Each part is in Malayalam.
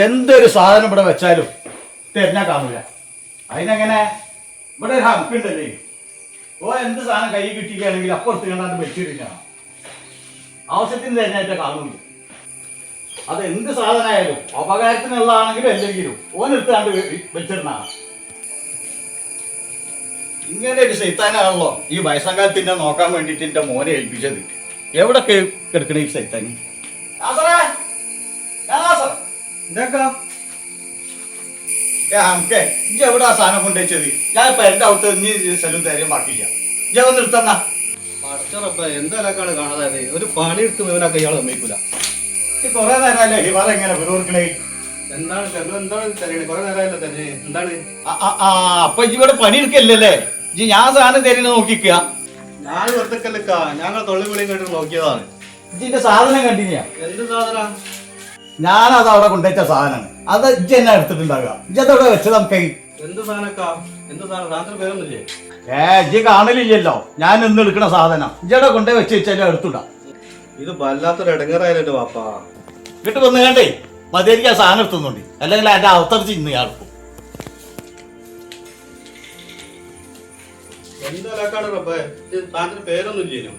എന്തൊരു സാധനം ഇവിടെ വെച്ചാലും തെരഞ്ഞാ കാണൂല. അതിനെങ്ങനെ ഇവിടെ ഒരു ഹക്കുണ്ടല്ലേ, ഓ എന്ത് സാധനം കൈ കിട്ടിക്കുകയാണെങ്കിൽ അപ്പുറത്ത് കണ്ടാണ്ട് വെച്ചിരിക്കണം. ആവശ്യത്തിന് തെരഞ്ഞായിട്ട് കാണൂല. അത് എന്ത് സാധനമായാലും ഉപകാരത്തിനുള്ളതാണെങ്കിലും അല്ലെങ്കിലും ഓനെടുത്താണ്ട് വെച്ചിരുന്നാണ്. ഇങ്ങനെ ഒരു സൈത്താനാണല്ലോ ഈ വയസ്സങ്കാലത്തിൻ്റെ നോക്കാൻ വേണ്ടിയിട്ട് എൻ്റെ മോനെ ഏൽപ്പിച്ചത്. എവിടെ കിടക്കണ ഈ സൈത്താനി? ഇജ്ജ് എവിടെ ആ സാധനം കൊണ്ടുവച്ചത്? ഞാൻ ഇപ്പൊ എന്റെ ഔട്ട് ഇനി സ്ഥലം തരും ബാക്കില്ല. ഇജ്ജ ഒന്ന് എടുത്തന്നാ. എന്തൊക്കെയാണ് കാണാതെ ഒരു പണി എടുത്ത് ഇവനൊക്കെ ഇയാൾ സമ്മതിക്കൂല. കൊറേ നേരമല്ലേ ഹിമാറ എങ്ങനെ വിറോർക്കണേ? എന്താണ് തരണേ? കുറെ നേരമല്ലോ തന്നെ. എന്താണ് അപ്പൊ ഇജ്ജ് ഇവിടെ പണി എടുക്കല്ലേ? ഇജ്ജ് ഞാൻ സാധനം തരുന്ന നോക്കിക്കുക. ഞാൻ വെറുതെക്കല്ലക്ക, ഞങ്ങൾ തൊള്ളിവിളിയും കേട്ട് നോക്കിയതാണ്. ഇജ്ജിന്റെ സാധനം കണ്ടിന്യാ? എന്ത് സാധന? ഞാനത് അവിടെ കൊണ്ടുവച്ച സാധനമാണ്. അത് ഇജ്ജ് എന്നെ എടുത്തിട്ടുണ്ടാകുക. ഇജ്ജ് അതവിടെ വെച്ചത് നമുക്ക്. എന്ത് സാധനക്കാ? എന്ത് സാധനം? സാധനത്തിന് പേരൊന്നുമില്ലേ? ഇജ്ജ് കാണലില്ലല്ലോ ഞാൻ ഇന്ന് എടുക്കണ സാധനം. ഇജ്ജടെ കൊണ്ടേ വെച്ച് വെച്ചാലും എടുത്തുടാ. ഇത് വല്ലാത്തൊരു ഇടങ്ങേറായാലോ പാപ്പാ. വീട്ടിൽ വന്ന് കണ്ടേ മതിയായിരിക്കും ആ സാധനം എടുത്തുന്നുണ്ട്. അല്ലെങ്കിൽ എന്റെ അവതരിച്ച് ഇന്ന് ആൾക്കും. എന്തൊക്കെയാണ് റബ്ബേ? സാധനത്തിന് പേരൊന്നുമില്ലേനോ?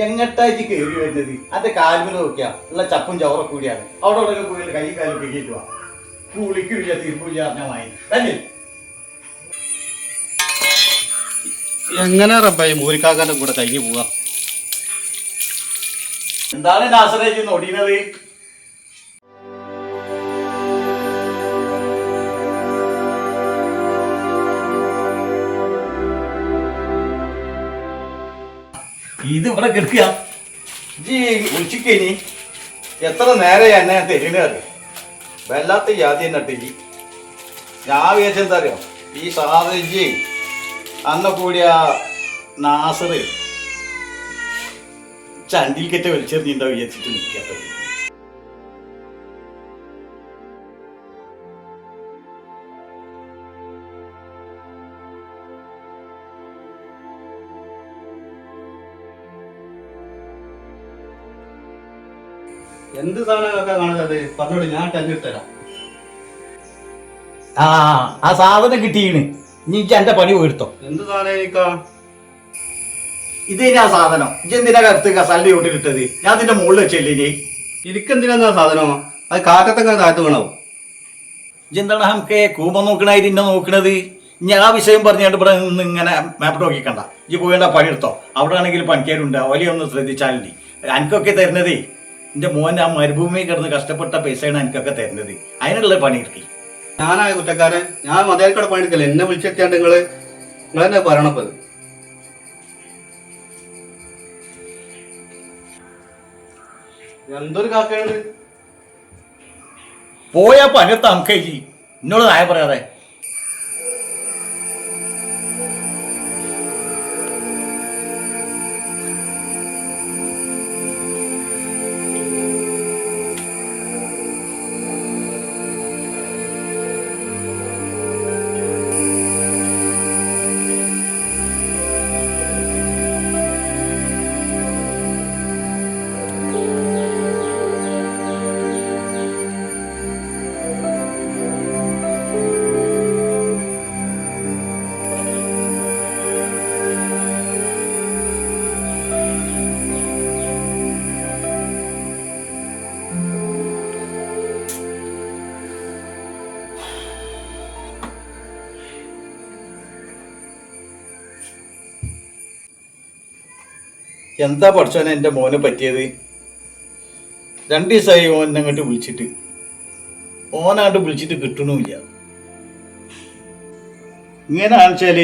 എങ്ങട്ടായിട്ട് കയറി വരുന്നത്? അന്റെ കാൽമല നോക്കിയാ ഉള്ള ചപ്പും ചവറൊക്കെ കൂടിയാണ്. അവിടെ അവിടെ പോയി കൈ കാലും കയറ്റുക. കുളിക്കില്ല തീർപ്പില്ല അറിഞ്ഞാൽ വാങ്ങി തന്നെ. എങ്ങനെ റബ്ബേ മൂരിക്കാക്കാന്റെ കൂടെ കഴിഞ്ഞു പോവാ? എന്താണ് നാസറേജ് നോടിയത്? ഇത് ഇവിടെ കിടക്കുക. ജി വിളിച്ചിക്കേനി എത്ര നേരം എന്നെ തരുന്നത്? വല്ലാത്ത ജാതി തന്നെ ഇട്ടി. ഞാൻ വിചാരിച്ചെന്താ അറിയോ, ഈ സാധനം അന്ന് കൂടിയ നാസറ് ചണ്ടിൽക്കറ്റ വലിച്ചെറിഞ്ഞിട്ടുണ്ടോ വിചാരിച്ചിട്ട് നിൽക്കാത്തത്. എന്ത് സാധനമൊക്കെ കാണാതെ പറഞ്ഞോട്, ഞാൻ തന്നിട്ടരാം. ആ സാധനം കിട്ടിയാണ്. ഇനി എന്റെ പണി പോയിരുത്തോ? എന്ത് സാധനം? ഇത് ആ സാധനം ഇജ്ജ് എന്തിനാ കറുത്ത് കസാലിന്റെ ചോട്ടിലിട്ടത്? ഞാൻ അതിന്റെ മുകളിൽ വെച്ചല്ലേ. ഇരിക്കെന്തിനാ സാധനം? അത് കാറ്റത്തൊക്കെ താഴ്ത്തു വീണാവും. ഇജ്ജെന്താണ് നമുക്ക് കൂപം നോക്കണായിട്ട് ഇന്നെ നോക്കണത്? ഞാൻ ആ വിഷയം പറഞ്ഞുകൊണ്ട് ഇവിടെ നിന്ന് ഇങ്ങനെ മാപ്പ് നോക്കിക്കണ്ട. ഇജ്ജ് പോയേണ്ട പണിയെടുത്തോ. അവിടെ ആണെങ്കിൽ പണിക്കാരുണ്ട്, ഓലിയൊന്ന് ശ്രദ്ധിച്ചാലേ. എനിക്കൊക്കെ തരുന്നതേ എന്റെ മോൻ ആ മരുഭൂമി കിടന്ന് കഷ്ടപ്പെട്ട പൈസയാണ് എനിക്കൊക്കെ തരുന്നത്. അതിനുള്ള പണിയെടുക്കി. ഞാനായ കുറ്റക്കാരൻ? ഞാൻ മതേൽക്കടെ പണിയെടുക്കല്ലേ? എന്നെ വിളിച്ചെത്തിയാണ്ട് നിങ്ങളെന്നെ പറയണപ്പത്. എന്തൊരു കാക്കയാണ്? പോയാ പണിയെടുത്ത നമുക്ക് എന്നോട് നായ പറയാതെ. എന്താ പഠിച്ചോനെ എൻ്റെ മോനെ പറ്റിയത്? 2 ദിവസമായി ഓൻ അങ്ങോട്ട് വിളിച്ചിട്ട്. ഓനാണ്ട് വിളിച്ചിട്ട് കിട്ടണമില്ല. ഇങ്ങനെയാണെന്ന് വെച്ചാൽ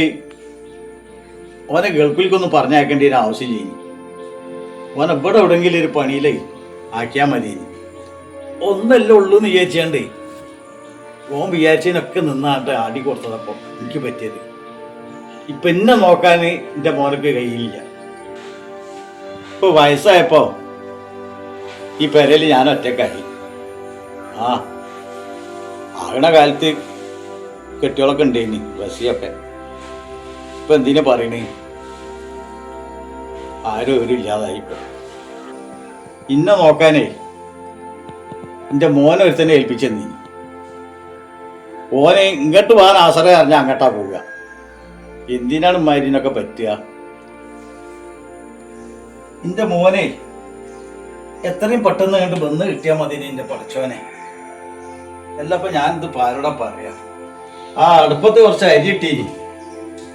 ഓനെ ഗൾഫിലേക്കൊന്നും പറഞ്ഞയക്കേണ്ട ഒരു ആവശ്യം ചെയ്യും. ഓനെ ഇവിടെ എവിടെയെങ്കിലും ഒരു പണിയിലേ ആക്കിയാൽ മതി. ഒന്നല്ലേ ഉള്ളൂ എന്ന് വിചാരിച്ചാണ്ട് ഓൻ വിചാരിച്ചതിനൊക്കെ നിന്നാണ്ട് ആടി കൊടുത്തതപ്പോൾ എനിക്ക് പറ്റിയത്. ഇപ്പം എന്നെ നോക്കാൻ എൻ്റെ മോനക്ക് കഴിയില്ല. ഇപ്പോൾ വയസ്സായപ്പോൾ ഈ പെരയിൽ ഞാൻ ഒറ്റക്കായി. ആകണ കാലത്ത് കെട്ടികളൊക്കെ ഉണ്ടേനി, ബസ്സിയൊക്കെ. ഇപ്പം എന്തിനാ പറയണേ? ആരും ഒരു ഇല്ലാതായിപ്പോ. ഇന്നെ നോക്കാനേ എൻ്റെ മോനെ ഒരുത്തന്നെ ഏൽപ്പിച്ചെന്നീ. ഓനെ ഇങ്ങോട്ട് പോകാൻ ആശ്രയം അറിഞ്ഞാൽ അങ്ങോട്ടാ പോവുക. എന്തിനാണ് മരുന്നൊക്കെ പറ്റുക? എൻ്റെ മോനെ എത്രയും പെട്ടെന്ന് കണ്ട് വന്ന് കിട്ടിയാൽ മതി എൻ്റെ പഠിച്ചോനെ. അല്ലപ്പോൾ ഞാനിത് പാരോടാ പറയാ. ആ അടുപ്പത്ത് കുറച്ച് അരി ഇട്ടീനി,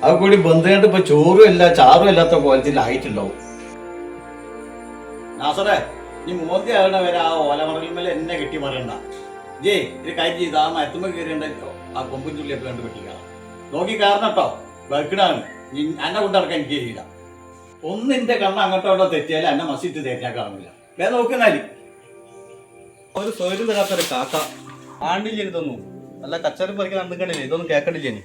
അത് കൂടി ബന്ധു കണ്ട് ഇപ്പൊ ചോറും ഇല്ല ചാറും ഇല്ലാത്ത കോലത്തിലായിട്ടുണ്ടാവും. നാസറേ, നീ മോന്തി ആകണ വരെ ആ ഓലമറലിന്മേൽ എന്നെ കെട്ടി പറയണ്ട. ജേ ഒരു കാര്യം ചെയ്ത് ആ മരത്തുമ്മ കയറിയുണ്ടല്ലോ, ആ കൊമ്പും ചുള്ളിയൊക്കെ കണ്ട് വെട്ടിക്കണം. നോക്കി കാരണം കേട്ടോ, വെക്കണാണ് എന്നെ കൊണ്ടടക്കാൻ എനിക്ക് ചെയ്യില്ല. ഒന്ന് എന്റെ കണ്ണ് അങ്ങോട്ടോ അവിടെ തെറ്റിയാലും എന്നെ മസിറ്റ് തേറ്റാൻ കാണില്ല. വേ നോക്കുന്നാല് ഒരു സ്വയം തരാത്തൊരു കാക്ക ആണ്ടില്ല ഇതൊന്നും. അല്ല കച്ചറി പറിക്കാൻ നടന്നിക്കണ്ടില്ലേ, ഇതൊന്നും കേൾക്കണ്ടില്ലേ നീ?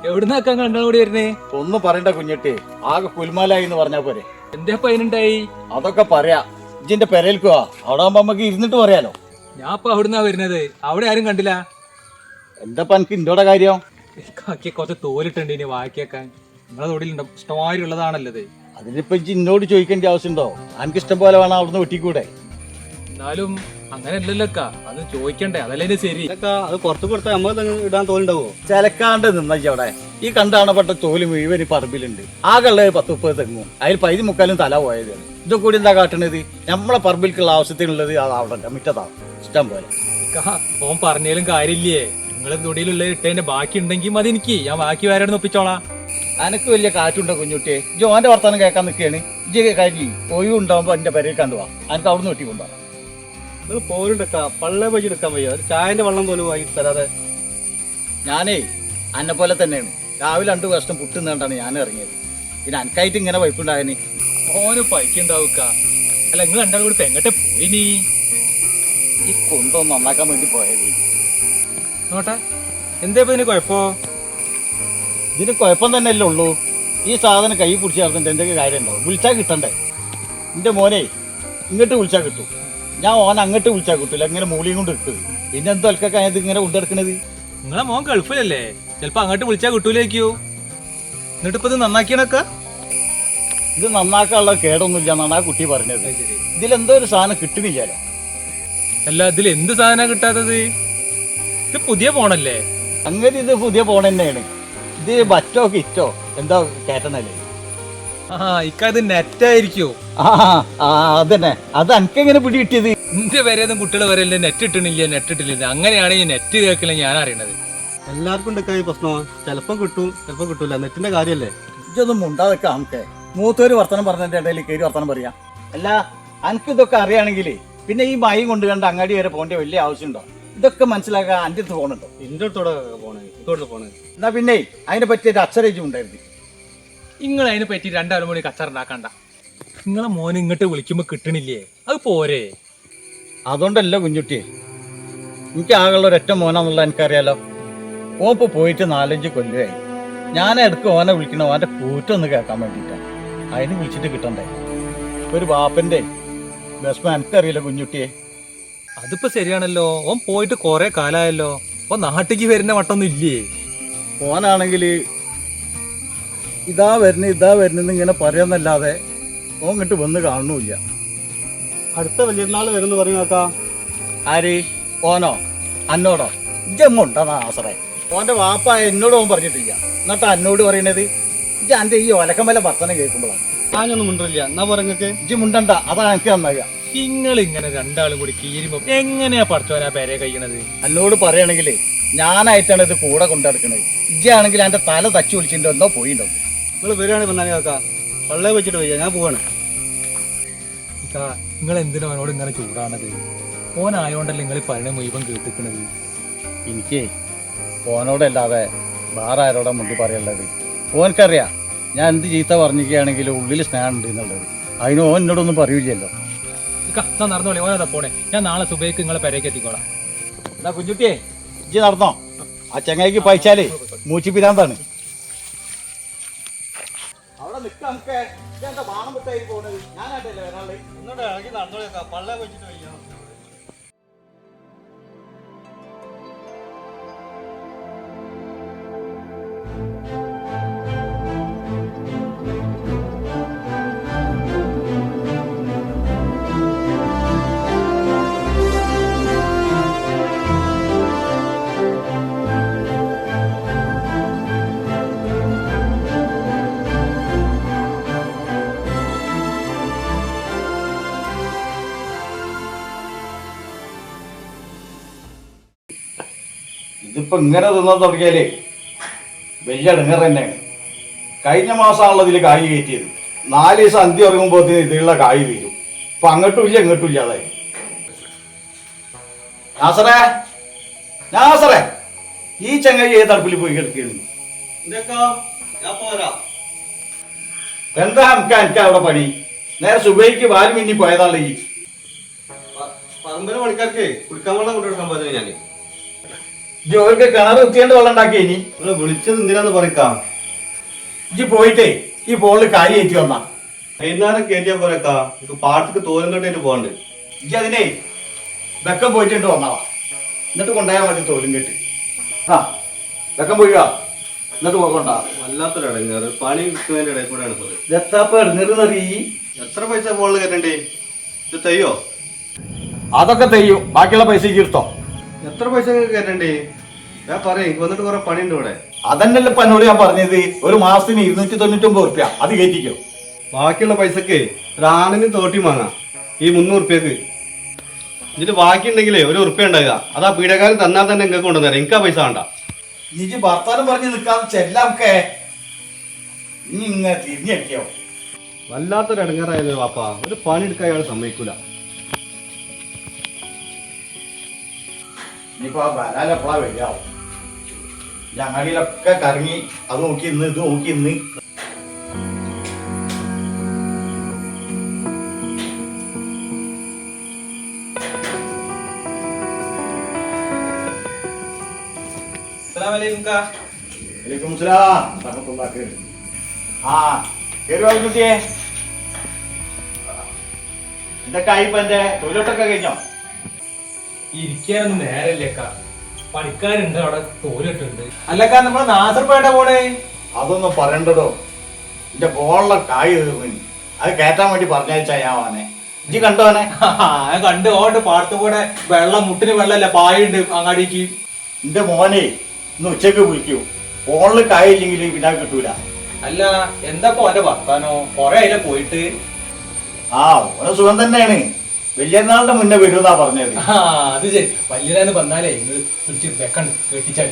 എവിടുന്നാക്കാൻ കണ്ടാൽ കൂടി വരുന്നേ? ഒന്നും പറയണ്ട കുഞ്ഞിട്ട്, ആകെ കുൽമാലായി എന്ന് പറഞ്ഞാ പോരെ. എന്തേ പതിനുണ്ടായി? അതൊക്കെ പറയാ, ഇജിന്റെ പെരയിൽക്കുവാ. അവിടെ ആകുമ്പോ നമുക്ക് ഇരുന്നിട്ട് പറയാലോ. ഞാൻ ഇപ്പൊ അവിടുന്നാ വരുന്നത്, അവിടെ ആരും കണ്ടില്ല. എന്താ എനിക്ക് ഇന്തോടെ കാര്യം? കാക്കി കുറച്ച് തോലിട്ടുണ്ട് ഇനി വാക്കിയേക്കാൻ. നിങ്ങളെ തൊടിയിലുണ്ടോ? ഇഷ്ടമാതിരി ഉള്ളതാണല്ലത്. അതിനിപ്പോ ഇജ്ജ് എന്നോട് ചോദിക്കേണ്ട ആവശ്യമുണ്ടോ? എനിക്ക് ഇഷ്ടം പോലെ വേണം അവിടുന്ന് വെട്ടിക്കൂടെ? എന്നാലും അങ്ങനെ അല്ലല്ലോക്കാ, അത് ചോദിക്കണ്ടേ, അതല്ലേ ശരി. അത് പുറത്ത് കൊടുത്താൽ നമ്മൾ ഇടാൻ തോലുണ്ടാവോ? ചിലക്കാണ്ട് നിന്നവിടെ ഈ കണ്ടാണപ്പെട്ട തോല് മുഴുവൻ ഈ പറമ്പിലുണ്ട്. ആകെയുള്ള 10-30 തെങ്ങും അതിൽ 10-മുക്കാലും തല പോയത്. ഇതൊക്കെ കൂടി എന്താ കാട്ടണത്? നമ്മളെ പറമ്പിലേക്കുള്ള ആവശ്യത്തിനുള്ളത് അത് അവിടെ മുറ്റത്താണ് ഇഷ്ടം പോലെ. ഓൻ പറഞ്ഞാലും കാര്യമില്ലേ? നിങ്ങളെ തൊടിയിലുള്ള ഇട്ടതിന്റെ ബാക്കി ഉണ്ടെങ്കിൽ മതി, എനിക്ക് ഞാൻ ബാക്കി വേറെ ഒപ്പിച്ചോളാം. അനക്ക് വലിയ കാറ്റുണ്ടോ കുഞ്ഞുട്ടിയെ? ജോന്റെ വർത്താനം കേൾക്കാൻ നിൽക്കുകയാണ്. ഇജ്ജ് കാര്യം ഒഴിവുണ്ടാകുമ്പോ എന്റെ പെരയിൽ കണ്ടുപോവാ. എനിക്ക് അവിടുന്ന് വെട്ടിക്കൊണ്ടുപോവാ. നിങ്ങൾ പോരുണ്ടക്കാ, പള്ളേ പറ്റി എടുക്കാൻ വയ്യ. ഒരു ചായന്റെ വെള്ളം പോലും വാങ്ങി തരാതെ. ഞാനേ അന്നെ പോലെ തന്നെയാണ്. രാവിലെ 2 വർഷം പുട്ടുന്നേണ്ടാണ് ഞാൻ ഇറങ്ങിയത്. പിന്നെ അനക്കായിട്ട് ഇങ്ങനെ വൈപ്പുണ്ടായന്. ഓന് പൈക്കുണ്ടാവുക. അല്ല നിങ്ങൾ രണ്ടാളും കൂടി എങ്ങോട്ടെ പോയിനി? ഈ കൊണ്ടൊന്ന് നന്നാക്കാൻ വേണ്ടി പോയത്. നോട്ടെ, എന്താ ഇപ്പൊ ഇതിന് കുഴപ്പോ? ഇതിന് കുഴപ്പം തന്നെയല്ലേ ഉള്ളൂ. ഈ സാധനം കൈ പിടിച്ച് ചേർന്നിട്ട് എന്തൊക്കെ കാര്യം ഉണ്ടാവും? വിളിച്ചാൽ കിട്ടണ്ടേ? എൻ്റെ മോനെ ഇങ്ങോട്ട് വിളിച്ചാൽ കിട്ടും, ഞാൻ ഓൻ അങ്ങോട്ട് വിളിച്ചാൽ കിട്ടില്ല. ഇങ്ങനെ മൂളിയും കൊണ്ട് ഇട്ടത്. പിന്നെ എന്തോ അൽക്കൊക്കെ ഇത് ഇങ്ങനെ കൊണ്ടെടുക്കണത്? നിങ്ങളെ മോൻ ഗൾഫിലല്ലേ, ചിലപ്പോ അങ്ങോട്ട് വിളിച്ചാൽ കിട്ടൂലേക്കോ. എന്നിട്ട് ഇപ്പൊ ഇത് നന്നാക്കിയണൊക്കെ? ഇത് നന്നാക്കാനുള്ള കേടൊന്നുമില്ല എന്നാണ് ആ കുട്ടി പറഞ്ഞത്. ഇതിലെന്തോ ഒരു സാധനം കിട്ടുന്നില്ലല്ലോ. അല്ല, ഇതിൽ എന്ത് സാധന കിട്ടാത്തത്? ഇത് പുതിയ ഫോണല്ലേ? അങ്ങനെ ഇത് പുതിയ ഫോൺ തന്നെയാണ്. ഇത് ബറ്റോ കിറ്റോ എന്താ കേട്ടണല്ലേ? ഇക്കത് നെറ്റായിരിക്കോ? അതന്നെ. അത് എനിക്കെങ്ങനെ പിടി കിട്ടിയത്? എന്റെ വരെയൊന്നും കുട്ടികളെ വരെ നെറ്റ് ഇട്ടണില്ല, നെറ്റ് ഇട്ടില്ല. അങ്ങനെയാണ് ഈ നെറ്റ് കേൾക്കില്ല ഞാൻ അറിയണത്. എല്ലാവർക്കും ഉണ്ടൊക്കെ പ്രശ്നമാണ്. ചിലപ്പം കിട്ടും, ചിലപ്പോൾ കിട്ടൂല. നെറ്റിന്റെ കാര്യല്ലേ? ഇതൊന്നും മുണ്ടാതൊക്കെ നമുക്ക് മൂത്തൊരു വർത്തനം പറഞ്ഞതിന്റെ ഇടയിൽ കയറി വർത്തനം പറയാം. അല്ല, എനിക്ക് ഇതൊക്കെ അറിയാണെങ്കിൽ പിന്നെ ഈ മൈ കൊണ്ട് കണ്ട് അങ്ങാടി വരെ പോകേണ്ട വലിയ ആവശ്യമുണ്ടോ? ഇതൊക്കെ മനസ്സിലാക്കാൻ എൻ്റെ അടുത്ത് ഫോണുണ്ടോ? എന്റെ അടുത്തോടെ പോണേ, ഇതോടെ പോണേ. എന്നാ പിന്നെ അതിനെ പറ്റിയൊരു അക്ഷരേജും ഉണ്ടായിരുന്നു. നിങ്ങൾ അതിനെ പറ്റി 2 മണി കച്ചറുണ്ടാക്കണ്ട. നിങ്ങളെ മോൻ ഇങ്ങോട്ട് വിളിക്കുമ്പോ കിട്ടണില്ലേ, അത് പോരെ? അതുകൊണ്ടല്ല കുഞ്ഞുട്ടിയെ, എനിക്ക് ആകെയുള്ള ഒരൊറ്റ മോനാന്നുള്ള എനിക്കറിയാലോ. ഓൻ ഇപ്പോൾ പോയിട്ട് 4-5 കൊല്ലമായി. ഞാൻ ഇടയ്ക്ക് ഓനെ വിളിക്കണ ഓൻ്റെ കൂറ്റൊന്ന് കേൾക്കാൻ വേണ്ടിയിട്ടാണ്. അതിന് വിളിച്ചിട്ട് കിട്ടണ്ടേ? ഒരു ബാപ്പൻ്റെ വിഷമം എനിക്കറിയില്ല കുഞ്ഞുട്ടിയെ. അതിപ്പോ ശരിയാണല്ലോ, ഓൻ പോയിട്ട് കൊറേ കാലായല്ലോ. ഓൻ നാട്ടിക്ക് വരുന്ന വട്ടൊന്നും ഇല്ലേ? ഓനാണെങ്കിൽ ഇതാ വരുന്നെന്ന് ഇങ്ങനെ പറയാന്നല്ലാതെ ഓൻ ഇങ്ങോട്ട് വന്ന് കാണുന്നില്ല. അടുത്ത വലിയനാൾ വരുന്നു പറഞ്ഞു കേട്ടാ. ആര്? ഓനോ അന്നോടോ? ഇജ്ജമ്മുണ്ടോ ആസറേ? ഓൻ്റെ വാപ്പ എന്നോട് ഓൻ പറഞ്ഞിട്ടില്ല. എന്നിട്ട് അന്നോട് പറയണത് ഇജ്ജ് എൻ്റെ ഈ ഒലക്കമല ഭർത്തനം കേൾക്കുമ്പോഴാണ്. ഞാനൊന്നും മിണ്ടില്ല. എന്നാ പറങ്ങൾക്ക് ഇജ്ജ് മുണ്ടണ്ട, അതാണ് എനിക്ക് നന്നാകുക. നിങ്ങൾ ഇങ്ങനെ 2 ആളും കൂടി കീരുമ്പോ എങ്ങനെയാ പഠിച്ചോനാ പേരെ കഴിക്കണത്? എന്നോട് പറയണെങ്കിലേ ഞാനായിട്ടാണ് ഇത് കൂടെ കൊണ്ടെടുക്കണത്. ഇജ്ജാണെങ്കിൽ എൻ്റെ തല തച്ചു വിളിച്ചിട്ടുണ്ടോ പോയിണ്ടോ? നിങ്ങൾ വരികയാണെങ്കിൽ വന്നാലേ കാക്ക പള്ളേ വെച്ചിട്ട് വയ്യ, ഞാൻ പോവാണ്. നിങ്ങൾ എന്തിനാ അവനോട് ഇങ്ങനെ ചൂടാണത്? ഓനായോണ്ടല്ലേ നിങ്ങൾ പറയണ മുഴുവൻ കേട്ടിക്കണത്. എനിക്ക് ഓനോടല്ലാതെ വേറെ ആരോടാ മുണ്ടി പറയുള്ളത്. ഓനക്കറിയാം ഞാൻ എന്ത് ചീത്ത പറഞ്ഞിരിക്കുകയാണെങ്കിലും ഉള്ളിൽ സ്നേഹം ഉണ്ട് എന്നുള്ളത്. അതിന് ഓൻ എന്നോടൊന്നും പറയൂലല്ലോ. ഞാൻ നടന്നോളെ, ഓനതാ പോണേ. ഞാൻ നാളെ സുബൈക്ക് നിങ്ങളെ പെരേക്ക് എത്തിക്കോളാം. എന്നാ കുഞ്ഞുട്ടിയെ ഇജ്ജ് നടന്നോ? ആ ചങ്ങായിക്ക് പൈച്ചാലേ മൂച്ചി പിരാന്താണ്. അവിടെ നിൽക്കാം. ബാണം വിട്ടായി പോകുന്നത് ഞാനായിട്ടല്ലേ വരാളെ. ഒന്നുകൂടെ ഇറങ്ങി നടന്നോളൂ കാക്ക, പള്ളേ വെച്ചിട്ട് വയ്യ. ഇതിപ്പോ ഇങ്ങനെ തിന്നാൻ തുടങ്ങിയാലേ വലിയ ഇടങ്ങർ തന്നെയാണ്. കഴിഞ്ഞ മാസമാണല്ലോ ഇതിൽ കായ് കയറ്റിയത്. 4 ദിവസം അന്തി ഇറങ്ങുമ്പോഴത്തേന് ഇതിലുള്ള കായ് തീരും. ഇപ്പൊ അങ്ങോട്ടും ഇല്ല ഇങ്ങോട്ടും ഇല്ലാതായി. നാസറേ ഈ ചങ്ങായി ഏത് അടുപ്പിൽ പോയി കിടക്കുന്നു? ഞാൻ പോരാ. എന്താ എനിക്ക് അവിടെ പണി? നേരെ സുബൈക്ക് വാൽ മിന്നി പോയതാണല്ലോ ഈ. പറമ്പിലെ പണിക്കാർക്ക് കുടിക്കാൻ വെള്ളം കൊണ്ടുകൊടുക്കാൻ പറ്റില്ല. ഞാൻ ജോലിക്ക് കിണർ കുത്തിയേണ്ട വെള്ളം ഉണ്ടാക്കിയ ഇനി നിങ്ങൾ വിളിച്ചത് എന്തിനാന്ന് പറയിക്കാം. ഇജ്ജ് പോയിട്ടേ ഈ ബോളിൽ കായ് കയറ്റി വന്നാ വൈകുന്നേരം കയറ്റിയാ പോരക്കാ. പാടത്തേക്ക് തോലും കെട്ടിട്ട് പോകണ്ട്. ഇജ്ജ് അതിനെ വെക്കം പോയിട്ടുണ്ട് വന്നാവാ. എന്നിട്ട് കൊണ്ടുപോയാൽ മതി തോലും കെട്ടി. ആ വെക്കം പോയിക്കാ, എന്നിട്ട് പോകണ്ട. വല്ലാത്തൊരു ഇടങ്ങാറ്. പണി കിട്ടുന്നതിന്റെ ഇടയിൽ കൂടെയാണ് പോയത്. എത്താപ്പ ഇടങ്ങറി. എത്ര പൈസ ബോളിൽ കയറ്റണ്ടേ? ഇത് തയ്യോ? അതൊക്കെ തെയ്യും. ബാക്കിയുള്ള പൈസ എടുത്തോ. എത്ര പൈസ കയറ്റണ്ടേ? ഞാൻ പറയാം, എനിക്ക് വന്നിട്ട് കുറെ പണിയുണ്ട് ഇവിടെ. അതന്നല്ലേ ഇപ്പൊ എന്നോട് ഞാൻ പറഞ്ഞത്. ഒരു മാസത്തിന് 299 റുപ്യ അത് കയറ്റിക്കോ. ബാക്കിയുള്ള പൈസക്ക് ഒരാണിനും തോട്ടി വാങ്ങാം ഈ 300 റുപ്യക്ക്. എന്നിട്ട് ബാക്കി ഉണ്ടെങ്കിലേ 1 റുപ്യ ഉണ്ടാകുക. അതാ പീഡക്കാരൻ തന്നാൽ തന്നെ നിങ്ങൾക്ക് കൊണ്ടുവന്നേരം. എനിക്ക് ആ പൈസ വേണ്ട. നിജ് ഭർത്താനം പറഞ്ഞ് നിൽക്കാതെ ചെല്ലാമൊക്കെ നീ ഇങ്ങനെ തിരിഞ്ഞടിക്കോ. വല്ലാത്തൊരു ഇടങ്ങാറായത് വാപ്പാ. ഒരു പണി എടുക്കാൻ അയാൾ സമ്മതിക്കൂല. ഇനിയിപ്പോ ആ വരാൻ എപ്പോഴാ വരികയാവും. ഞങ്ങളിലൊക്കെ കറങ്ങി അത് നോക്കി ഇന്ന് ഇത് നോക്കി ഇന്ന്. വലൈക്കും സലാം റഹ്മത്തുള്ളാഹി. ആ കേറി കുട്ടിയെ. എന്തൊക്കെ ആയിപ്പോ എന്റെ തൊഴിലോട്ടൊക്കെ കഴിഞ്ഞോ? ഇരിക്കാനൊന്നും നേരല്ലേക്കാ. പണിക്കാരുണ്ട് അവിടെ, തോലിട്ടുണ്ട്. അല്ലക്കാ നമ്മളെ നാസർപേട്ട പോണേ. അതൊന്നും പറയണ്ടോ. എന്റെ ബോളിലെ കായ് തീർന്നു. അത് കയറ്റാൻ വേണ്ടി പറഞ്ഞയച്ചാ ഞാൻ വാനെ. ഇജ്ജ് കണ്ടോനെ? കണ്ട് ഓണ്ട് പാടത്ത് കൂടെ വെള്ളം, മുട്ടിന് വെള്ളല്ല, പായുണ്ട് അങ്ങാടിക്ക്. എന്റെ മോനെ ഇന്ന് ഉച്ചക്ക് വിളിക്കൂ. ബോളില് കായില്ലെങ്കിൽ പിന്നെ കിട്ടൂല. അല്ല എന്താ ഓന്റെ വർത്താനോ? കൊറേ അതിലെ പോയിട്ട്. ആ ഓരോ സുഖം തന്നെയാണ്. വലിയനാളുടെ മുന്നേ വരുമെന്നാ പറഞ്ഞത്. അത് ശരി. വല്യനാന്ന് പറഞ്ഞാലേ നിങ്ങൾ പിടിച്ച് വെക്കണ്ട് കെട്ടിച്ചാൽ.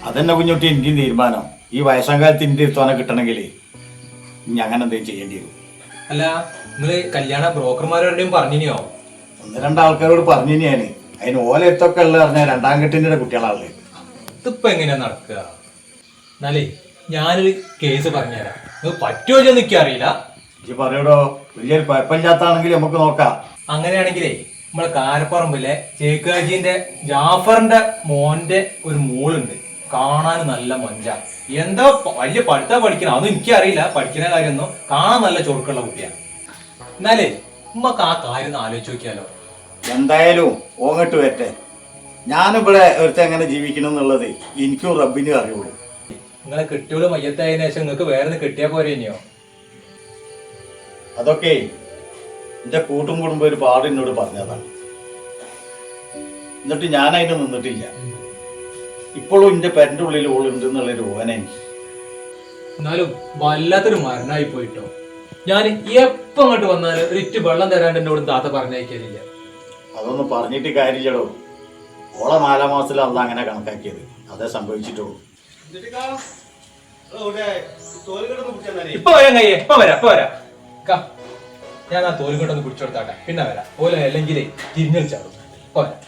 അതെന്നെ കുഞ്ഞുട്ടി എനിക്കും തീരുമാനം. ഈ വയസ്സാം കാലത്ത് ഇന്ത്യ തോനെ കിട്ടണമെങ്കിൽ ഇനി അങ്ങനെ എന്തെങ്കിലും ചെയ്യേണ്ടി വരും. അല്ല നിങ്ങള് കല്യാണ ബ്രോക്കർമാരോടെയും പറഞ്ഞിനിയോ? 1-2 ആൾക്കാരോട് പറഞ്ഞു ഞാൻ. അതിന് ഓല എത്തൊക്കെ ഉള്ള പറഞ്ഞ 2ാം കെട്ടിന്റെ കുട്ടികളാണല്ലേ. ഇതിപ്പോ എങ്ങനെയാ നടക്കുക? എന്നാലേ ഞാനൊരു കേസ് പറഞ്ഞുതരാം. നിങ്ങൾ പറ്റുമോ എനിക്ക് അറിയില്ല. ഇജ്ജ് പറയൂടോ. വലിയൊരു കുഴപ്പമില്ലാത്താണെങ്കിൽ നമുക്ക് നോക്കാം. അങ്ങനെയാണെങ്കിലേ നമ്മളെ കാരപ്പറമ്പിലെ ചേക്കാജിന്റെ ജാഫറിന്റെ മോന്റെ ഒരു മോളുണ്ട്. കാണാൻ നല്ല മഞ്ച. എന്താ വലിയ പഠിക്കണം, അതൊന്നും എനിക്കറിയില്ല പഠിക്കുന്ന കാര്യമൊന്നും. കാണാൻ നല്ല ചൊറുക്കുള്ള കുട്ടിയാണ്. എന്നാലേ നമ്മക്ക് ആ കാര്യം ആലോചിച്ച് നോക്കിയാലോ? എന്തായാലും ഓങ്ങട്ട് വരട്ടെ. ഞാനിവിടെ ഒരുത്തെ എങ്ങനെ ജീവിക്കണം എന്നുള്ളത് എനിക്കും റബ്ബിനും അറിയുള്ളൂ. നിങ്ങളെ കെട്ടിയോള് മയ്യത്തായതിനു ശേഷം നിങ്ങൾക്ക് വേറെ കെട്ടിയാ പോരെ ഇനിയോ? അതൊക്കെ എന്റെ കൂട്ടും കുടുംബം ഒരു പാട് എന്നോട് പറഞ്ഞതാണ്. എന്നിട്ട് ഞാൻ അതിന് നിന്നിട്ടില്ല. ഇപ്പോഴും എന്റെ പെരന്റെ ഉള്ളിൽ ഓളുണ്ട് എന്നുള്ളൊരു ഓന എനിക്ക്. എന്നാലും വല്ലാത്തൊരു മരണമായി പോയിട്ടോ. ഞാൻ എപ്പോ അങ്ങോട്ട് വന്നാലും ഒരിറ്റ് വെള്ളം തരാണ്ട് എന്നോട് താത്ത പറഞ്ഞയക്കലില്ല. അതൊന്നും പറഞ്ഞിട്ട് കാര്യമില്ലടോ. ഓളെ 4-ാം മാസത്തിൽ അല്ല അങ്ങനെ കണക്കാക്കിയത്. അതേ സംഭവിച്ചിട്ടുള്ളൂ. ഇപ്പൊ വരാം കയ്യേ, ഇപ്പൊ വരാം ഞാൻ ആ തോൽക്കൊണ്ടൊന്ന് പിടിച്ചു കൊടുത്താട്ടെ, പിന്നെ വരാം. ഓല അല്ലെങ്കിൽ തിരിഞ്ഞു വെച്ചാടും. ഇപ്പൊ വരാം.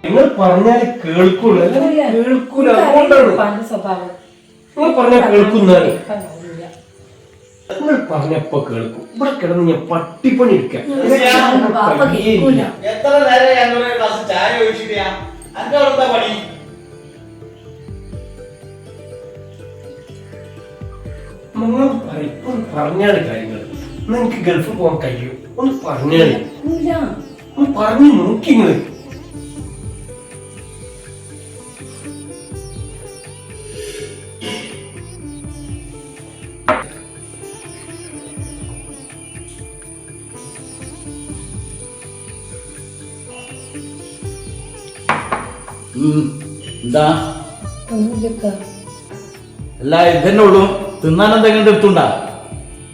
നിങ്ങൾ പറഞ്ഞാല് കേൾക്കൂല, കേൾക്കൂല. അതുകൊണ്ടാണ് നിങ്ങൾ പറഞ്ഞാൽ കേൾക്കുന്നതാണ്. നിങ്ങൾ പറഞ്ഞപ്പോ കേൾക്കും. ഇവിടെ കിടന്ന് ഞാൻ പട്ടിപ്പണി എടുക്കാം. എത്ര നേരം ഞങ്ങൾ ക്ലാസ് ചായ ഒഴിച്ചിട്ടാ അന്റെ അവിടുത്തെ പണി? നിങ്ങൾ പറഞ്ഞാല് കാര്യങ്ങൾ എനിക്ക് ഗൾഫിൽ പോകാൻ കഴിയും. ഒന്ന് പറഞ്ഞാല് ഒന്ന് പറഞ്ഞു നോക്കി നിങ്ങള്. എന്താ അല്ല ഇതന്നെ ഉള്ളൂ? തിന്നാൻ എന്തെങ്കിലും എടുത്തുണ്ടാ?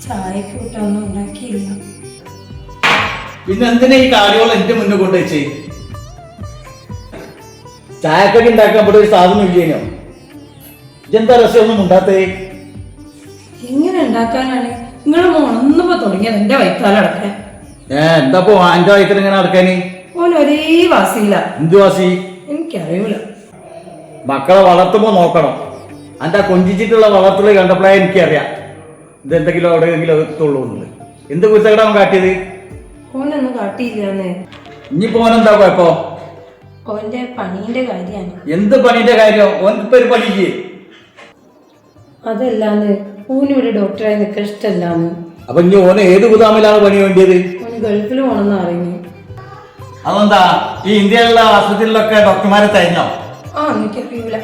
ചായക്ക് കൂട്ടൊന്നും ഉണ്ടാക്കിയില്ല. പിന്നെ എന്തിനാ ഈ കാര്യങ്ങൾ എന്റെ മുന്നിൽ കൊണ്ടുവച്ചേ? ചായക്കൊക്കെ ഉണ്ടാക്കാൻ ഇവിടെ ഒരു സാധനം ഇല്ലേനോ? ഇതെന്താ രസമൊന്നും ഉണ്ടാത്തേ? എങ്ങനെ ഉണ്ടാക്കാനാണ്? നിങ്ങള് മോണൊന്നുമ്പോ തുടങ്ങിയത് എന്റെ വൈത്താലടക്കാൻ. എന്താപ്പോ അഞ്ചോ വയസ്സിൽ ഇങ്ങനെ നടക്കാന്? ഓൻ ഒരേ വാസിയില്ല. എന്ത് വാസി? എനിക്കറിയൂല. മക്കളെ വളർത്തുമ്പോ നോക്കണം. അന്റെ കൊഞ്ചിച്ചിട്ടുള്ള വളർത്തല് കണ്ടപ്പോഴേ എനിക്കറിയാം ഇതെന്തെങ്കിലും എവിടെയെങ്കിലും എത്തുള്ളൂ എന്നുള്ളത്. എന്ത് കുരുത്തകടാണ് കാട്ടിയത്? ഓനൊന്നും കാട്ടിയില്ലാന്ന്. ഇനിയിപ്പോ ഓനെന്താ കുഴപ്പോ? ഓന്റെ പണീന്റെ കാര്യമാണ്. എന്ത് പണീന്റെ കാര്യം? ഓനിപ്പോ ഒരു പണിക്ക് അതല്ലാന്ന് ഓനിവിടെ ഡോക്ടറായി നിൽക്കാൻ ഇഷ്ടമല്ലാന്ന്. അപ്പൊ ഇനി ഓന് ഏത് ഗുദാമിലാണ് പണി വേണ്ടിയത്? ഓന് ഗൾഫിൽ പോണെന്ന് അറിയുന്നു. അതെന്താ ഈ ഇന്ത്യയിലുള്ള ആശുപത്രിയിലൊക്കെ ഡോക്ടർമാരെ തയ്ഞ്ഞോ? എനിക്കറിയൂല.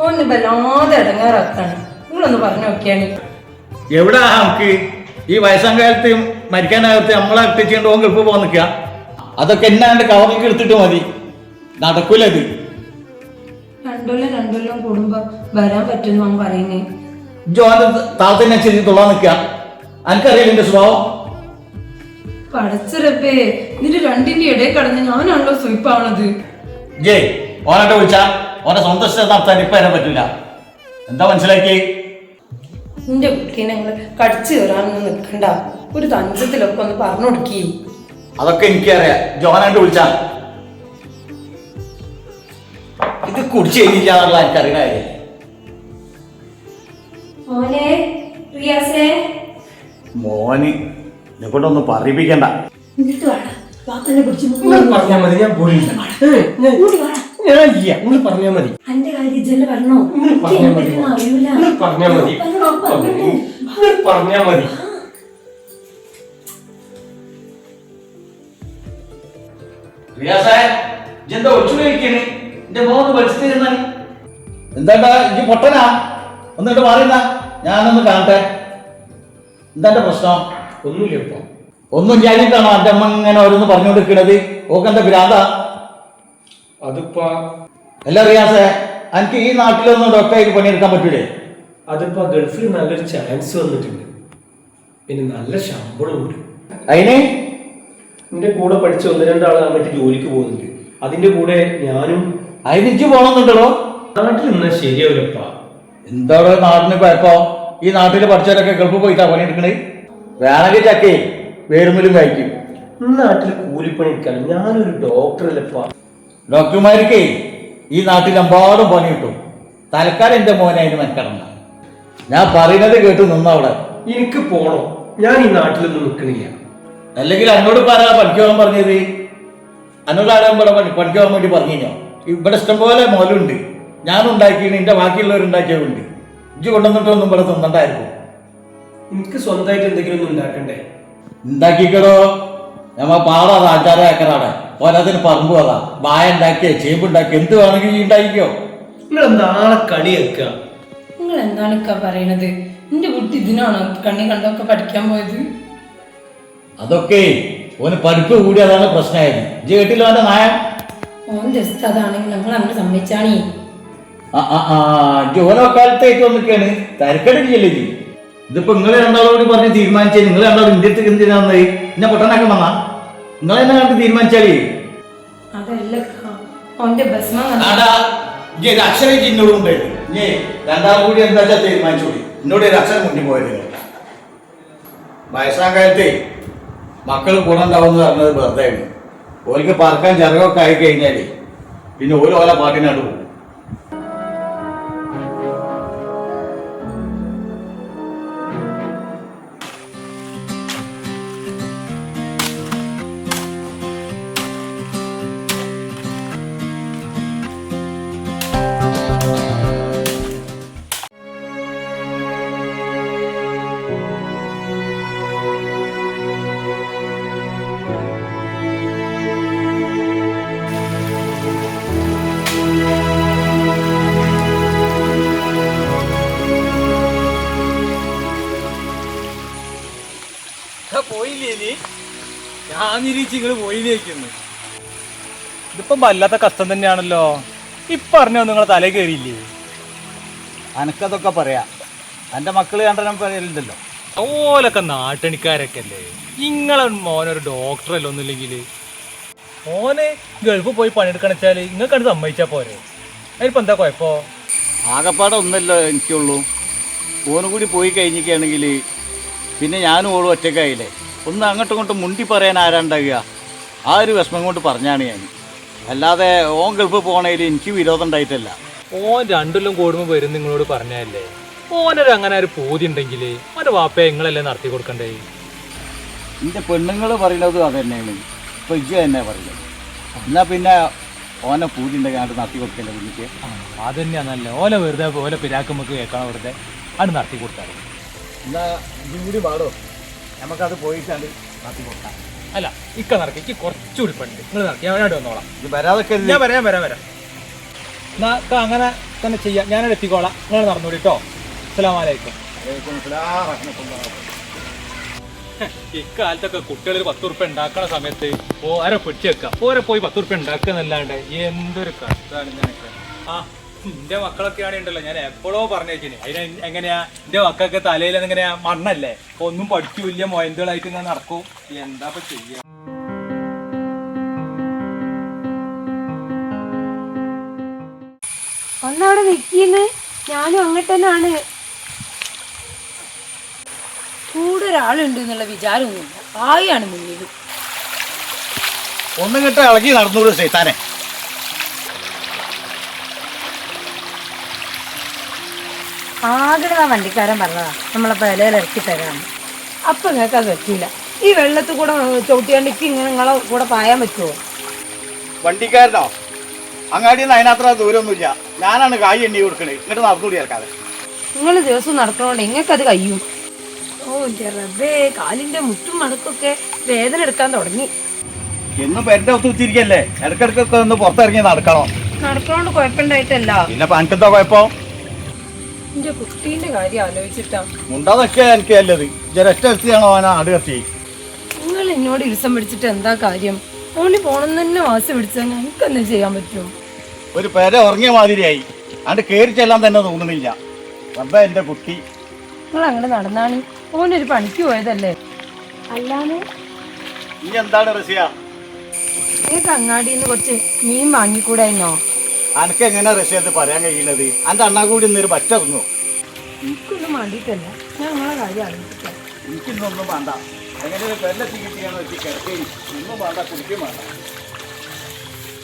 ഓന് വല്ലാതെ ഇടങ്ങാറാക്കാണ്. നിങ്ങളൊന്ന് പറഞ്ഞു നോക്കിയാണ്. എവിടാ നമുക്ക് ഈ വയസ്സാം കാലത്ത് മരിക്കാനകത്ത് നമ്മളെ എത്തിച്ചുകൊണ്ട് ഓൻ ഗൾഫ് പോകാൻ നിൽക്കുക? അതൊക്കെ എന്നാണ്ട് കവറിലേക്ക് എടുത്തിട്ട് മതി. നടക്കൂല ഇത്. രണ്ടൊല്ലം കൂടുമ്പോ വരാൻ പറ്റുന്നു അവൻ പറയുന്നേ. ജോന്റെ താളത്തിനനുസരിച്ച് തൊള്ളാൻ നിൽക്കുക. എനിക്കറിയില്ല എന്റെ സ്വഭാവം. പടച്ചിറപ്പേ, ഇതിന്റെ രണ്ടിന്റെ ഇടയിൽ കടന്ന് ഞാനാണല്ലോ സ്വീപ്പാവണത്. ജയ് ഓനായിട്ട് വിളിച്ചാ ഓനെ സന്തോഷം നടത്താൻ ഇപ്പൊ വരാൻ പറ്റൂല. എന്താ മനസ്സിലാക്കി? എന്റെ കുട്ടീനെ ഞങ്ങള് കടിച്ചു കയറാനൊന്നും നിൽക്കണ്ട. ഒരു തഞ്ചത്തിലൊക്കെ ഒന്ന് പറഞ്ഞു കൊടുക്കി. അതൊക്കെ എനിക്കറിയാം. ജോനായിട്ട് വിളിച്ചാ ഇത് കുടിച്ചു കഴിഞ്ഞില്ല എന്നുള്ള എനിക്കറിയണേ. മോനെ റിയാസേ, മോന് എന്നെ കൊണ്ടൊന്ന് പറയിപ്പിക്കണ്ട. എന്നിട്ട് വേണം വാത്തന്നെ പിടിച്ചു. നിങ്ങൾ പറഞ്ഞാൽ മതി, ഞാൻ പോയില്ല. ഞാൻ ഇല്ല, നിങ്ങൾ പറഞ്ഞാൽ മതി. എന്റെ കാര്യം ഇജ്ജന്നെ പറഞ്ഞോ? നിങ്ങൾ പറഞ്ഞാൽ മതി. അറിയൂല. നിങ്ങൾ പറഞ്ഞാൽ മതി. നിങ്ങൾ പറഞ്ഞാൽ മതി. എന്താ ഒച്ചു കഴിക്കണേ? എന്റെ മോന്ന് പഠിച്ചിരുന്ന എന്താണ്ടാ ഇജ്ജ് പൊട്ടനാ? ഒന്നിട്ട് മാറിയുന്ന ഞാനൊന്ന് കാണട്ടെ. എന്താ പ്രശ്നം? ഒന്നുമില്ല ഇപ്പൊ. ഒന്നും ഞാനിട്ടാണോ എന്റെ അമ്മ ഇങ്ങനെ ഓരോന്ന് പറഞ്ഞുകൊണ്ടിരിക്കണത്? ഓക്കെന്താ ഭ്രാന്താ? അതിപ്പോ അല്ല റിയാസേ, എനിക്ക് ഈ നാട്ടിലൊന്നും ഡോക്ടറായിട്ട് പണിയെടുക്കാൻ പറ്റൂലേ? അതിപ്പോ ഗൾഫിൽ നല്ലൊരു ചാൻസ് വന്നിട്ടുണ്ട്. പിന്നെ നല്ല ശമ്പളം ഉണ്ട്. അതിന് എന്റെ കൂടെ പഠിച്ച 1-2 ആള് അങ്ങോട്ട് ജോലിക്ക് പോകുന്നുണ്ട്. അതിന്റെ കൂടെ ഞാനും. അതിന് ഇജ്ജ് പോണമെന്നുണ്ടല്ലോ. നാട്ടിൽ നിന്നാ ശരിയാവില്ലപ്പാ. എന്താ നാടിന് കുഴപ്പോ? ഈ നാട്ടിൽ പഠിച്ചവരൊക്കെ ഗൾഫ് പോയിട്ടാ പണിയെടുക്കണേ. വേണമെങ്കിൽ ചക്കേ വേരുമലും കഴിക്കും. നാട്ടിൽ കൂലിപ്പണി എടുക്കാൻ ഞാനൊരു ഡോക്ടറല്ലപ്പാ. ഡോക്ടർമാർക്കേ ഈ നാട്ടിൽ എമ്പാടും പണി കിട്ടും. തൽക്കാലം എന്റെ മോനെ അതിന് മെനക്കെടണ്ട. ഞാൻ പറയുന്നത് കേട്ട് നിന്നവിടെ. എനിക്ക് പോണോ? ഞാൻ ഈ നാട്ടിലൊന്നും നിൽക്കണില്ല. അല്ലെങ്കിൽ എന്നോട് പറയാ പഠിക്കാൻ പറഞ്ഞത്? എന്നോട് ആരാ ഇവിടെ പഠിക്കാൻ വേണ്ടി പറഞ്ഞു? ഇവിടെ ഇഷ്ടംപോലെ മോലുണ്ട്. ഞാനുണ്ടാക്കിയാണ്, എന്റെ ബാക്കിയുള്ളവരുണ്ടാക്കിയതുണ്ട്. ഇജ്ജ് കൊണ്ടുവന്നിട്ടൊന്നും ഇവിടെ തിന്നണ്ടായിരിക്കും. എനിക്ക് സ്വന്തമായിട്ട് എന്തെങ്കിലും ഒന്നും ഉണ്ടാക്കണ്ടേ? ഉണ്ടാക്കിക്കടോ. നമ്മ പാടാ ആചാര ഏക്കറാണ്. ഓരോത്തിന് പറമ്പ് അതാ. വായ ഉണ്ടാക്കിയ ചേമ്പ് ഉണ്ടാക്കിയ എന്ത് വേണമെങ്കിൽ ഉണ്ടാക്കിക്കോ. നിങ്ങൾ നാളെ കണി വെക്കുക. നിങ്ങൾ എന്താണ് ഇക്ക പറയണത്? എന്റെ കുട്ടി ഇതിനാണോ കണ്ണി കണ്ടൊക്കെ പഠിക്കാൻ പോയത്? അതൊക്കെ ഓന് പഠിപ്പ് കൂടി അതാണ് പ്രശ്നമായത്. ഇജ്ജ് കേട്ടില്ല അവന്റെ നായ? ഓൻ്റെ ഉസ്താദാണെങ്കിൽ ഞങ്ങൾ അങ്ങനെ സമ്മതിച്ചാണേ. ഓരോ കാലത്തായിട്ട് വന്നിക്കാണ് തരക്കടില്ലല്ലേ ജി. ഇതിപ്പോ നിങ്ങൾ രണ്ടാളോട് പറഞ്ഞ് തീരുമാനിച്ചേ. നിങ്ങൾ രണ്ടാളും ഇന്ത്യ എന്തിനാ വന്നത്? എന്നെ പൊട്ടനാക്കാൻ വന്നാ നിങ്ങൾ എന്നെ കണ്ട് തീരുമാനിച്ചാലേ. അതല്ല ഓൻ്റെ ഭസ്മം അക്ഷരം എന്നോട് ഉണ്ടായിരുന്നു. ഇനി രണ്ടാളും കൂടി എന്താ വെച്ചാൽ തീരുമാനിച്ചോളി. എന്നോട് ഒരു അക്ഷരം മുന്നിൽ പോയത്. വയസ്സാം കാലത്തെ മക്കൾ ഗുണമുണ്ടാവുമെന്ന് പറഞ്ഞത് വെറുതെ ആണ്. ഓർക്ക് പറക്കാൻ ചിറകൊക്കെ ആയി കഴിഞ്ഞാല് പിന്നെ ഓല പാട്ടിനാട് പോകും. പോയില്ലേ ഞാൻ നിരീക്ഷിങ്ങള് പോയില്ലേക്കുന്നു. ഇതിപ്പം വല്ലാത്ത കഷ്ടം തന്നെയാണല്ലോ. ഇപ്പറഞ്ഞോ നിങ്ങളെ തലേ കയറിയില്ലേ? അനക്കതൊക്കെ പറയാം. എൻ്റെ മക്കള് കണ്ടെല്ലാം പറയലുണ്ടല്ലോ. ഓലൊക്കെ നാട്ടണിക്കാരൊക്കെ അല്ലേ. നിങ്ങളെ മോനൊരു ഡോക്ടറല്ലോ ഒന്നുമില്ലെങ്കിൽ മോന് ഗൾഫ് പോയി പണിയെടുക്കണം വെച്ചാൽ നിങ്ങൾക്കത് സമ്മതിച്ചാൽ പോരെ. അതിനിപ്പോൾ എന്താ കുഴപ്പമോ? ആകപ്പാടെ ഒന്നല്ലോ എനിക്കുള്ളൂ. ഓനും കൂടി പോയി കഴിഞ്ഞിരിക്കുകയാണെങ്കിൽ പിന്നെ ഞാനും ഓളും ഒറ്റക്കായില്ലേ. ഒന്ന് അങ്ങോട്ടും ഇങ്ങോട്ടും മുണ്ടി പറയാൻ ആരാണ്ടാകുക? ആ ഒരു വിഷമം കൊണ്ട് പറഞ്ഞാണ് ഞാൻ. അല്ലാതെ ഓൻ ഗൾഫ് പോകണേൽ എനിക്ക് വിരോധം ഉണ്ടായിട്ടല്ല. ഓൻ രണ്ടെല്ലാം കൂടുമ്പോൾ വരും നിങ്ങളോട് പറഞ്ഞല്ലേ. ഓനൊരു അങ്ങനെ ഒരു പൂതി ഉണ്ടെങ്കിൽ ഓൻ്റെ വാപ്പയെ നിങ്ങളല്ലേ നടത്തി കൊടുക്കണ്ടേ? എൻ്റെ പെണ്ണുങ്ങൾ പറയുന്നതും അത് തന്നെയാണ്. ഇപ്പോൾ ഇജ്ജ് തന്നെ പറയുന്നത്. എന്നാൽ പിന്നെ ഓനെ പൂതി ഉണ്ടെങ്കിൽ അങ്ങോട്ട് നടത്തി കൊടുക്കേണ്ട കുഞ്ഞിക്ക്. അത് തന്നെയാണല്ലേ. ഓല വെറുതെ ഓല പിരാക്കുമ്പോൾ കേൾക്കണം. വെറുതെ അത് നടത്തി കൊടുത്താൽ എന്നാൽ ഇതും കൂടി പാടോ, നമുക്കത് പോയിട്ടാണ് നടത്തി കൊടുക്കാം. അല്ല ഇക്ക നടക്കി. എനിക്ക് കുറച്ചുകൂടി പണ്ട് നിങ്ങൾ നടക്കി. ഞാൻ അവിടെ വന്നോളാം. ഇത് വരാതൊക്കെ ഞാൻ വരാം. എന്നാ അങ്ങനെ തന്നെ ചെയ്യാം. ഞാനവിടെ എത്തിക്കോളാം. നിങ്ങൾ നടന്നോളൂ കേട്ടോ. അസ്സലാമു അലൈക്കും. ഇക്കാലത്തൊക്കെ കുട്ടികൾ 10 ഉറുപ്പ്യ ഉണ്ടാക്കണ സമയത്ത് ഓരോ പിടിച്ചു വെക്കുക. ഓരോ പോയി 10 ഉറുപ്പ്യ ഉണ്ടാക്കുക എന്നല്ലാണ്ട് എന്തൊരു കഷ്ടമാണ് ഞാനൊക്കെ. ആ എന്റെ മക്കളൊക്കെ ആണെണ്ടല്ലോ, ഞാൻ എപ്പോഴോ പറഞ്ഞേക്കിന്. അതിന് എങ്ങനെയാ എന്റെ മക്കൾക്ക് തലയിൽ എങ്ങനെയാ മണ്ണല്ലേ. ഒന്നും പഠിക്കൂല്ല, മൊയന്തുകളായിട്ട് ഞാൻ നടക്കും. എന്താ ഇപ്പൊ ചെയ്യാ? ഒന്നവിടെ നിൽക്കുന്നു. ഞാനും അങ്ങോട്ട് തന്നെയാണ്. കൂടെ ഒരാളുണ്ട് എന്നുള്ള വിചാരമൊന്നുമില്ല. ആയാണ് മുന്നിൽ. ഒന്നും കിട്ട ഇളകി നടന്നൂട് സൈത്താനെ. ആഗ്രഹ വണ്ടിക്കാരൻ പറഞ്ഞതാ നമ്മളെ പേലയിൽ ഇറക്കി തരാന്ന്. അപ്പൊ നിങ്ങൾക്ക് അത് പറ്റില്ല. ഈ വെള്ളത്തിൽ കൂടെ ചവിട്ടിയാണ്ടിക്ക് ഇങ്ങനെ നിങ്ങളെ കൂടെ പായാൻ പറ്റുമോ? വണ്ടിക്കാരനോ? അങ്ങാടിയിൽ നിന്ന് അതിനത്ര ദൂരമൊന്നുമില്ല. ഞാനാണ് കായ് എണ്ണി കൊടുക്കണേ. ഇങ്ങോട്ട് നടന്നുകൂടി ഇറക്കാതെ. നിങ്ങൾ ദിവസം നടക്കണോണ്ട് നിങ്ങൾക്കത് കഴിയും. ഓ എൻ്റെ റബ്ബേ, കാലിന്റെ മുട്ടും മടക്കൊക്കെ വേദന എടുക്കാൻ തുടങ്ങി. എന്നും പെരന്റെ ഒത്തു വെച്ചിരിക്കല്ലേ. ഇടക്കിടക്കൊക്കെ ഒന്ന് പുറത്തിറങ്ങി നടക്കണം. നടക്കണോണ്ട് കുഴപ്പമുണ്ടായിട്ടല്ല. പിന്നെ പനക്കെന്താ കുഴപ്പം? എന്റെ കുട്ടീന്റെ കാര്യം ആലോചിച്ചിട്ടാ. മുണ്ടാതൊക്കെ എനിക്ക് നല്ലത്. ജരറ്റ എത്തിയാണോ അവനാ ആട് കത്തി. നിങ്ങൾ എന്നോട് ഇരുസം പിടിച്ചിട്ട് എന്താ കാര്യം? ഓന് പോണെന്ന് തന്നെ വാശി പിടിച്ചാൽ ഞങ്ങൾക്ക് എന്താ ചെയ്യാൻ പറ്റും? ഒരു പെര ഉറങ്ങിയ മാതിരിയായി. അത് കയറി ചെല്ലാൻ തന്നെ തോന്നുന്നില്ല. റബ്ബേ എന്റെ കുട്ടി. നിങ്ങൾ അങ്ങനെ നടന്നാണ്. ഓനൊരു പണിക്ക് പോയതല്ലേ. അല്ലാതെ ഇനി എന്താണ് റസിയ? നിങ്ങൾക്ക് അങ്ങാടിന്ന് കുറച്ച് മീൻ വാങ്ങിക്കൂടായിരുന്നോ? അനക്ക് എങ്ങനെ റസിയത് പറയാൻ കഴിയുന്നത്? എൻ്റെ അണ്ണാ കൂടി ഇന്നൊരു പറ്ററിഞ്ഞു. എനിക്കൊന്നും വേണ്ടിയിട്ടല്ല. ഞാൻ നിങ്ങളെ കാര്യം ആലോചിക്കാം. എനിക്കിന്നൊന്നും വേണ്ട. എങ്ങനെ ഒരു പെരലെത്തി കിട്ടിയാന്ന് വെച്ച് കിടക്കേരി. ഒന്നും വേണ്ട, കുടിക്കും വേണ്ട.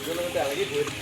ഇതൊന്നും ഇളകി പോരും.